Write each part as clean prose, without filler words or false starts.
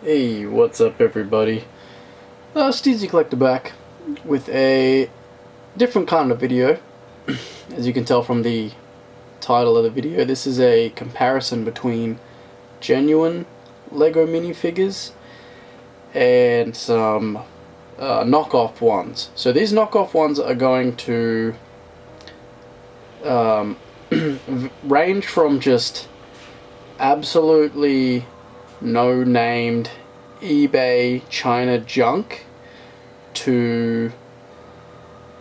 Hey, what's up everybody? Steezy Collector back with a different kind of video. As you can tell from the title of the video, this is a comparison between genuine LEGO minifigures and some knockoff ones. So these knockoff ones are going to range from just absolutely no-named eBay China junk to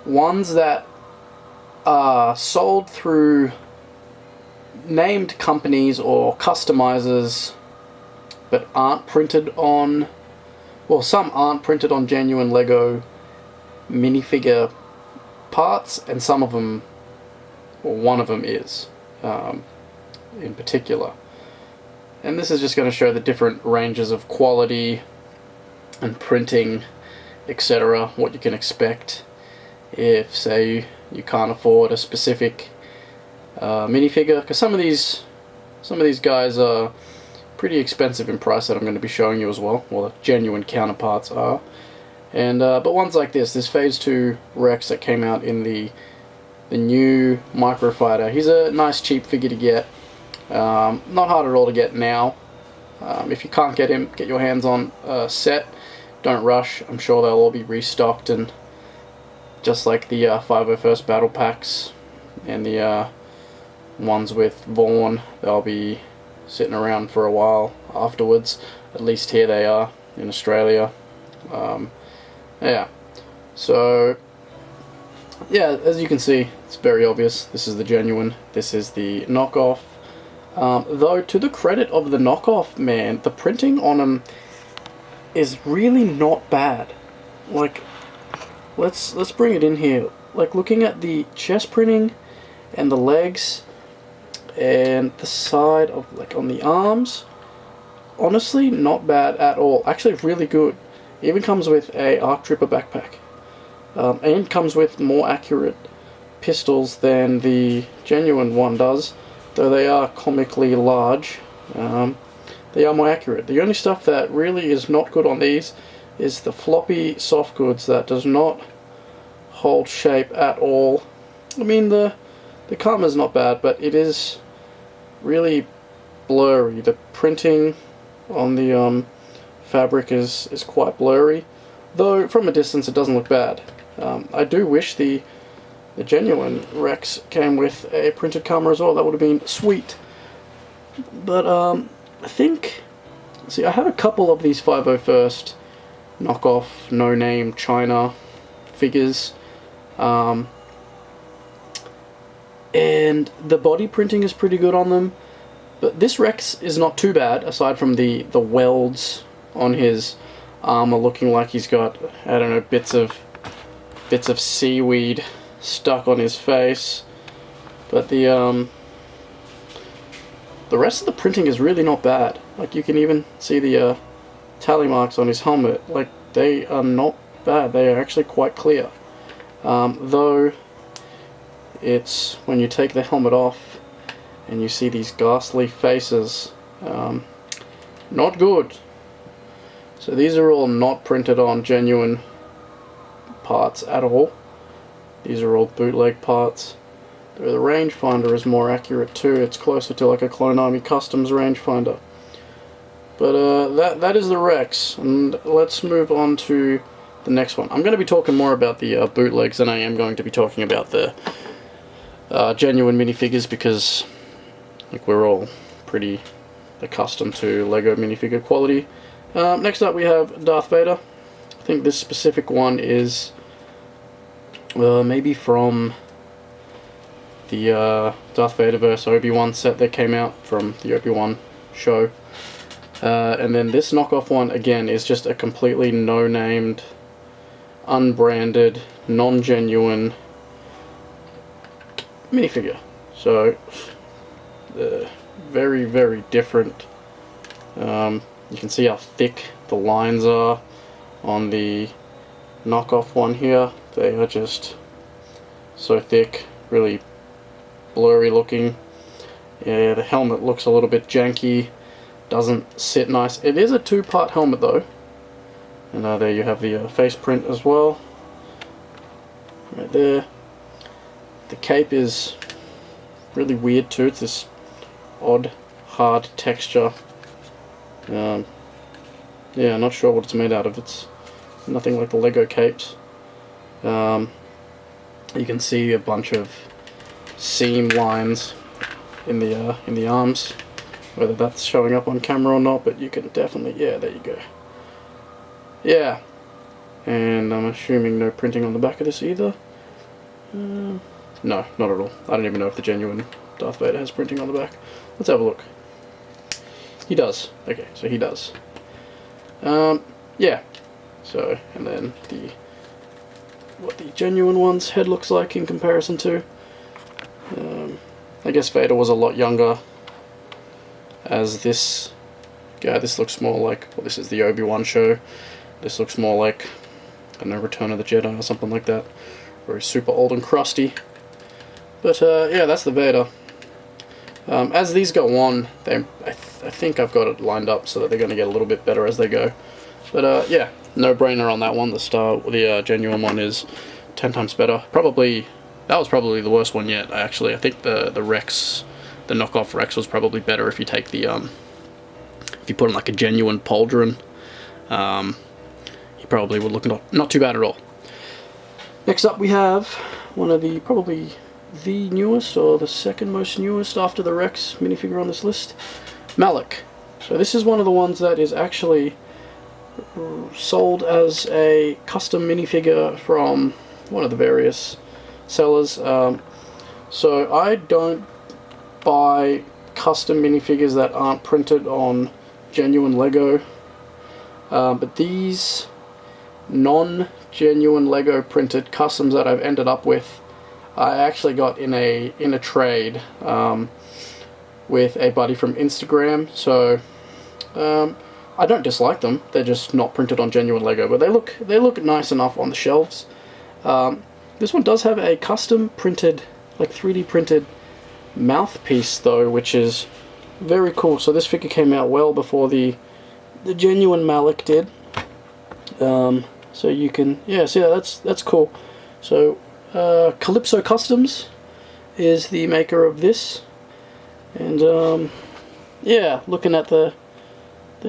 ones that are sold through named companies or customizers but aren't printed on, well, some aren't printed on genuine LEGO minifigure parts, and some of them, well, one of them is in particular. And this is just going to show the different ranges of quality and printing, etc. What you can expect if, say, you can't afford a specific minifigure, because some of these guys are pretty expensive in price that I'm going to be showing you as well. Well, the genuine counterparts are. And but ones like this Phase 2 Rex that came out in the new Microfighter. He's a nice cheap figure to get. Not hard at all to get now. If you can't get him, get your hands on a set. Don't rush. I'm sure they'll all be restocked, and just like the 501st Battle Packs and the ones with Vaughn, they'll be sitting around for a while afterwards. At least here they are in Australia. Yeah. So yeah, as you can see, it's very obvious. This is the genuine. This is the knockoff. Though, to the credit of the knockoff, man, the printing on them is really not bad. Like, let's bring it in here. Like, looking at the chest printing and the legs and the side of, like, on the arms, honestly, not bad at all. Actually, really good. It even comes with a Arc Trooper backpack, and comes with more accurate pistols than the genuine one does. Though they are comically large, they are more accurate. The only stuff that really is not good on these is the floppy soft goods that does not hold shape at all. I mean, the Karma's not bad, but it is really blurry. The printing on the fabric is quite blurry, though from a distance it doesn't look bad. I do wish the genuine Rex came with a printed Karma as well. That would have been sweet. But I think, see, I have a couple of these 501st knockoff, no-name China figures, and the body printing is pretty good on them. But this Rex is not too bad, aside from the welds on his armor looking like he's got, I don't know, bits of seaweed stuck on his face. But the rest of the printing is really not bad. Like, you can even see the tally marks on his helmet. Like, they are not bad. They are actually quite clear. Though it's when you take the helmet off and you see these ghastly faces, not good. So these are all not printed on genuine parts at all. These are all bootleg parts. The rangefinder is more accurate too. It's closer to like a Clone Army Customs rangefinder. But that is the Rex, and let's move on to the next one. I'm going to be talking more about the bootlegs than I am going to be talking about the genuine minifigures, because like, we're all pretty accustomed to LEGO minifigure quality. Next up we have Darth Vader. I think this specific one is maybe from the Darth Vader vs. Obi-Wan set that came out from the Obi-Wan show. And then this knockoff one, again, is just a completely no-named, unbranded, non-genuine minifigure. So, very, very different. You can see how thick the lines are on the knockoff one here. They are just so thick, really blurry looking. Yeah, the helmet looks a little bit janky. doesn't sit nice. It is a two-part helmet though, and there you have the face print as well, right there. The cape is really weird too. It's this odd, hard texture. Yeah, not sure what it's made out of. It's nothing like the Lego capes. You can see a bunch of seam lines in the arms, whether that's showing up on camera or not, but you can definitely, yeah, there you go. Yeah, and I'm assuming no printing on the back of this either. No, not at all. I don't even know if the genuine Darth Vader has printing on the back. Let's have a look. He does. Okay, so he does. Yeah. So, and then what the genuine one's head looks like in comparison to. I guess Vader was a lot younger as this guy. This looks more like, well, this is the Obi-Wan show. This looks more like, I don't know, Return of the Jedi or something like that. Very super old and crusty. But yeah, that's the Vader. As these go on, I think I've got it lined up so that they're going to get a little bit better as they go. But yeah, no brainer on that one. The genuine one is 10 times better. Probably, that was probably the worst one yet. Actually, I think the Rex, the knockoff Rex, was probably better if you take the if you put in like a genuine pauldron. He probably would look not too bad at all. Next up, we have one of the probably the newest, or the second most newest after the Rex minifigure on this list, Malak. So this is one of the ones that is actually sold as a custom minifigure from one of the various sellers. So I don't buy custom minifigures that aren't printed on genuine Lego, but these non-genuine Lego printed customs that I've ended up with, I actually got in a trade with a buddy from Instagram. So I don't dislike them. They're just not printed on genuine Lego, but they look nice enough on the shelves. This one does have a custom printed, like 3D printed mouthpiece though, which is very cool. So this figure came out well before the genuine Malak did. So you can, yeah, see, that's cool. So Calypso Customs is the maker of this, and yeah, looking at the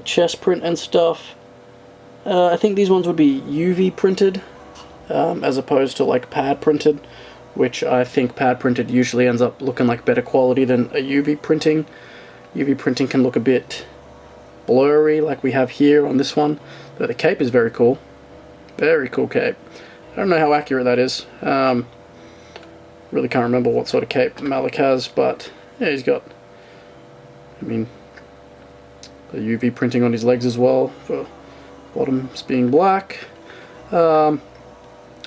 chest print and stuff, I think these ones would be UV printed as opposed to like pad printed, which I think pad printed usually ends up looking like better quality than a UV printing. UV printing can look a bit blurry like we have here on this one, but the cape is very cool. Very cool cape. I don't know how accurate that is. Really can't remember what sort of cape Malak has, but yeah, he's got, I mean, the UV printing on his legs as well, for bottoms being black. I'm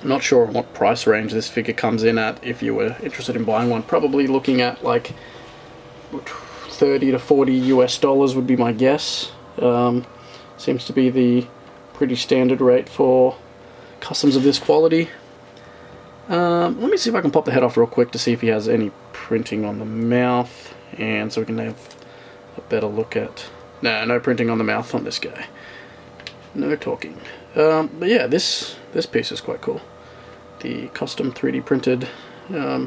not sure what price range this figure comes in at if you were interested in buying one. Probably looking at like 30 to 40 US dollars would be my guess. Seems to be the pretty standard rate for customs of this quality. Let me see if I can pop the head off real quick to see if he has any printing on the mouth, and so we can have a better look at. No printing on the mouth on this guy. No talking. But yeah, this piece is quite cool. The custom 3D printed, yeah,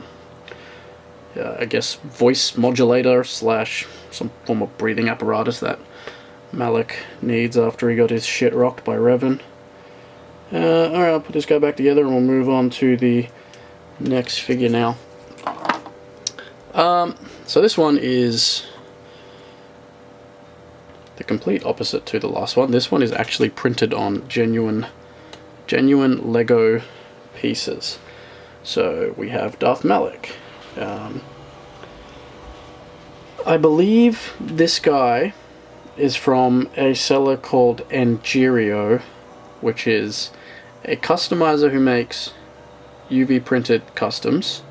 I guess voice modulator slash some form of breathing apparatus that Malak needs after he got his shit rocked by Revan. Alright, I'll put this guy back together and we'll move on to the next figure now. So this one is the complete opposite to the last one. This one is actually printed on genuine Lego pieces. So we have Darth Malak. I believe this guy is from a seller called Angerio, which is a customizer who makes UV printed customs.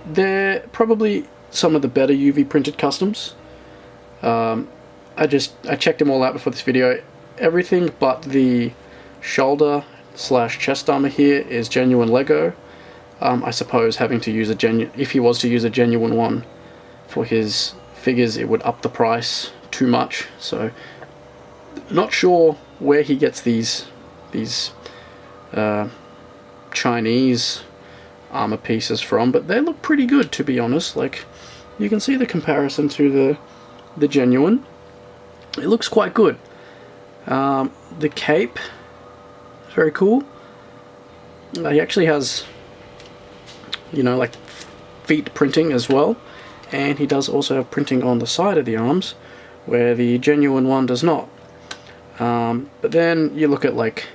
They're probably some of the better UV printed customs. I checked them all out before this video. Everything but the shoulder slash chest armor here is genuine Lego. I suppose having to use if he was to use a genuine one for his figures it would up the price too much. So not sure where he gets these Chinese armor pieces from, but they look pretty good, to be honest. Like, you can see the comparison to the genuine. It looks quite good. The cape is very cool. He actually has, you know, like feet printing as well, and he does also have printing on the side of the arms, where the genuine one does not. But then you look at like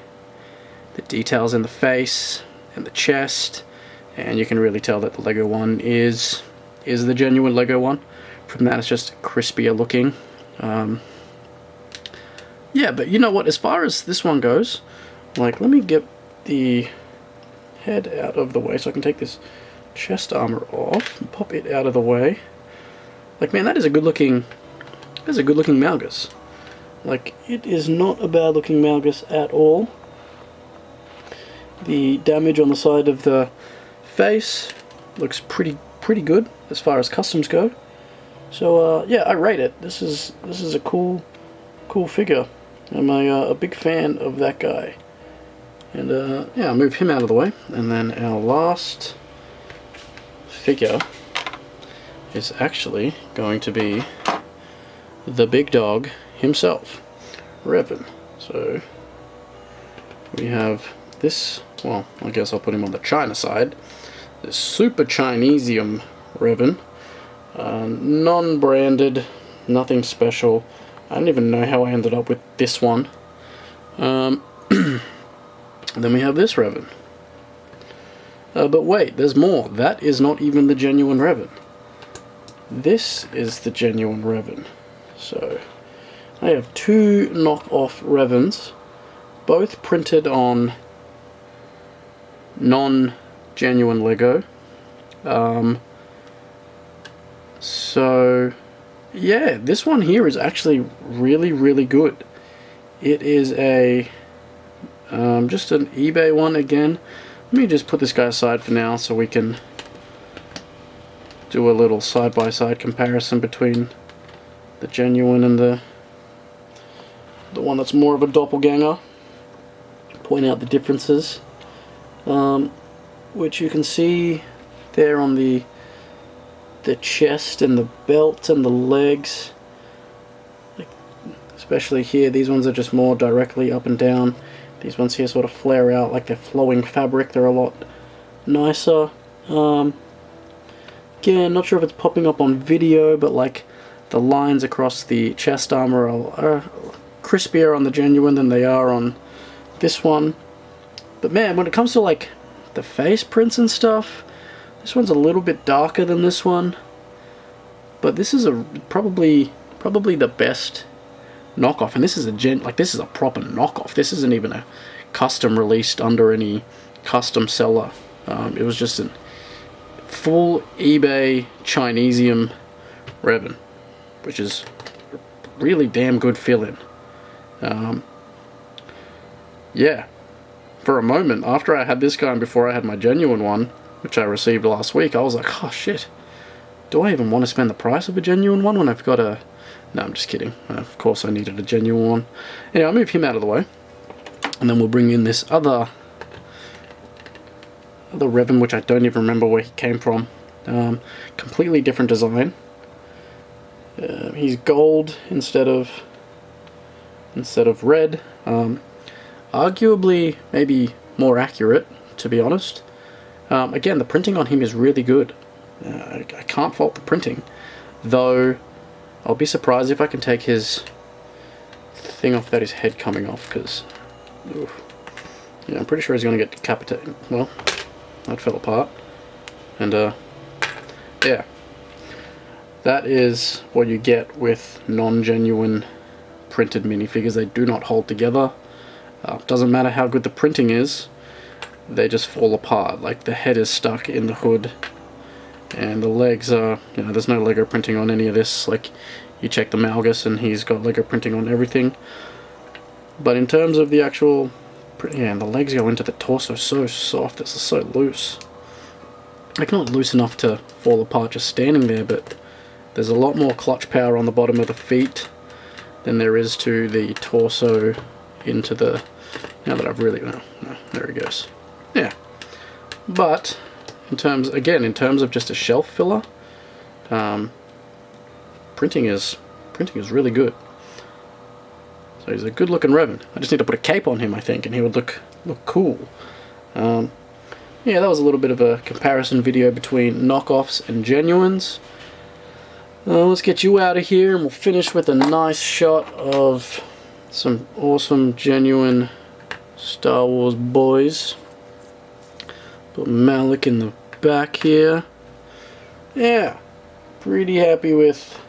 the details in the face and the chest, and you can really tell that the Lego one is the genuine Lego one. From that, it's just crispier looking. Yeah, but you know what, as far as this one goes, like, let me get the head out of the way so I can take this chest armor off and pop it out of the way. Like, man, that is a good looking Malgus. Like, it is not a bad looking Malgus at all. The damage on the side of the face looks pretty good as far as customs go. So yeah, I rate it. This is a cool figure. I'm a big fan of that guy. And yeah, I'll move him out of the way. And then our last figure is actually going to be the big dog himself, Revan. So we have this, well, I guess I'll put him on the China side, this Super Chinesium Revan, non-branded, nothing special. I don't even know how I ended up with this one. Then we have this Revan. But wait, there's more. That is not even the genuine Revan. This is the genuine Revan. So I have two knockoff Revans, both printed on non-genuine Lego. So yeah, this one here is actually really good. It is a just an eBay one again. Let me just put this guy aside for now so we can do a little side-by-side comparison between the genuine and the one that's more of a doppelganger. Point out the differences, which you can see there on the chest and the belt and the legs. Like, especially here, these ones are just more directly up and down. These ones here sort of flare out like they're flowing fabric. They're a lot nicer. Again, not sure if it's popping up on video, but like the lines across the chest armor are crispier on the genuine than they are on this one. But man, when it comes to like the face prints and stuff, this one's a little bit darker than this one. But this is probably the best knockoff, and this is this is a proper knockoff. This isn't even a custom released under any custom seller. It was just a full eBay Chinesium Revan, which is really damn good fill-in. Yeah, for a moment after I had this guy and before I had my genuine one, which I received last week, I was like, oh shit, do I even want to spend the price of a genuine one when I've got a... No, I'm just kidding. Of course I needed a genuine one. Anyway, I'll move him out of the way. And then we'll bring in this other Revan, which I don't even remember where he came from. Completely different design. He's gold instead of red. Arguably, maybe more accurate, to be honest. Again, the printing on him is really good. I can't fault the printing, though I'll be surprised if I can take his thing off without his head coming off, because yeah, I'm pretty sure he's going to get decapitated. Well, that fell apart. And yeah, that is what you get with non-genuine printed minifigures. They do not hold together. Doesn't matter how good the printing is, they just fall apart. Like, the head is stuck in the hood, and the legs are, you know, there's no Lego printing on any of this. Like, you check the Malgus and he's got Lego printing on everything. But in terms of the actual, yeah, and the legs go into the torso so soft, it's so loose. Like, not loose enough to fall apart just standing there, but There's a lot more clutch power on the bottom of the feet than there is to the torso into the... Now that I've really... No, there he goes. Yeah. But, in terms of just a shelf filler, printing is really good. So he's a good looking Revan. I just need to put a cape on him, I think, and he would look cool. Yeah, that was a little bit of a comparison video between knockoffs and genuines. Let's get you out of here and we'll finish with a nice shot of some awesome genuine Star Wars boys. Put Malak in the back here. Yeah, pretty happy with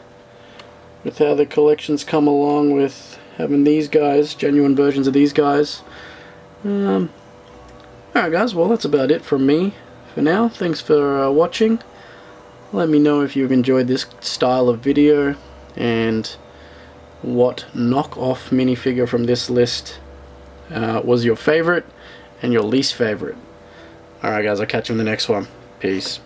how the collection's come along with having these guys, genuine versions of these guys. Alright guys, well that's about it from me for now. Thanks for watching. Let me know if you've enjoyed this style of video and what knockoff minifigure from this list was your favorite and your least favorite. Alright guys, I'll catch you in the next one. Peace.